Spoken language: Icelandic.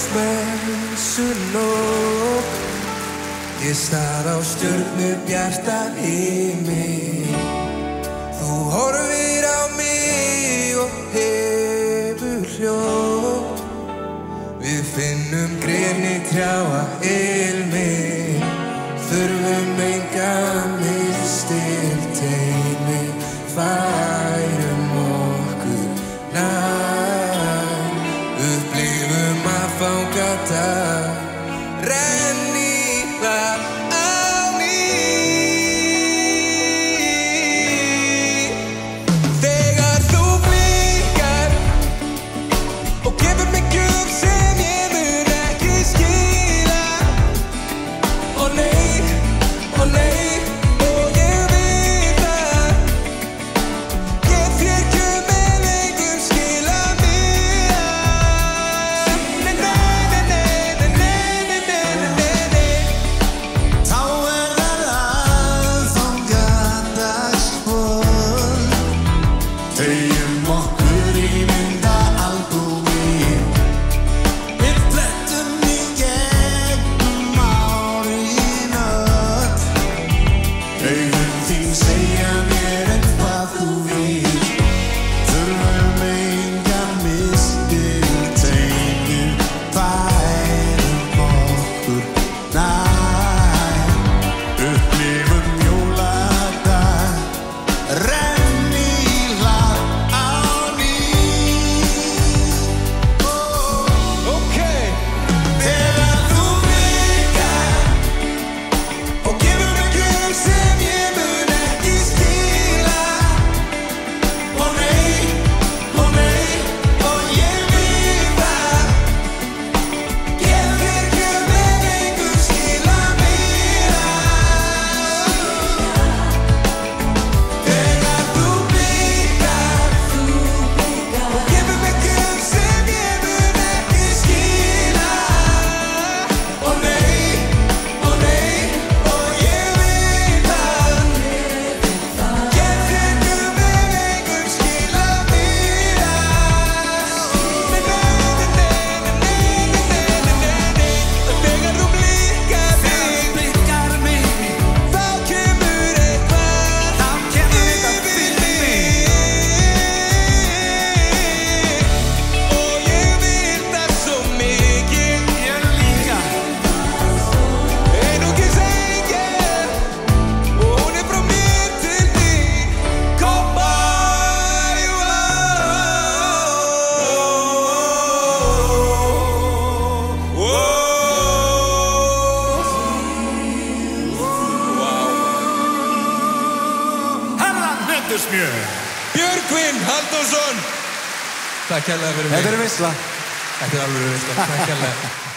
Þorláksmessunótt. Ég stað á stjörnubjarta himinn. Þú horfir á mig og hefur hljótt. Við finnum greni trjáa ilminn. Þurfum engan mistilteini. Færum okkur nær. Upplifum að fanga dag. Renni það á ný. Þegar þú blikkar og gefur mig gjöf sem ég mun ekki skila. Ó nei, og ég veit það. Ég þér gjöf með lengur skila mér. Nei, nei, nei, nei, nei, nei, nei, nei, nei, nei. Þá það aðfangadagsmorn. Þegjum okkur í myndaalbúmi. Við flettum í gegnum árin öll. Augun þín segja mér hvað þú vilt. Þurfum engan mistilteini. Færum okkur nær. Upplifum jóladag. Renni hlað á ný. Okay. Þegar þú blikkar Og gefur mig gjöf sem ég mun ekki skila. Ó nei, og ég veit það. Ég þér gjöf með lengur skila mér. Þegar þú blikkar og gefur mig gjöf sem ég mun ekki skila. Ó nei, og ég veit það. Ég þér gjöf með lengur skila mér. Nei, nei, nei, nei, nei, nei, nei, nei. Þegar þú blikkar mig, þá kemur eitthvað yfir mig. Og ég vil það svo mikið. Ég líka. Einungis engel, og hún frá mér til þín. Come by, Herran Hnetusmjör. Björgvin Halldórsson. Takk kærlega fyrir mig. Þetta er veisla. Þetta er alveg veisla. Takk kærlega.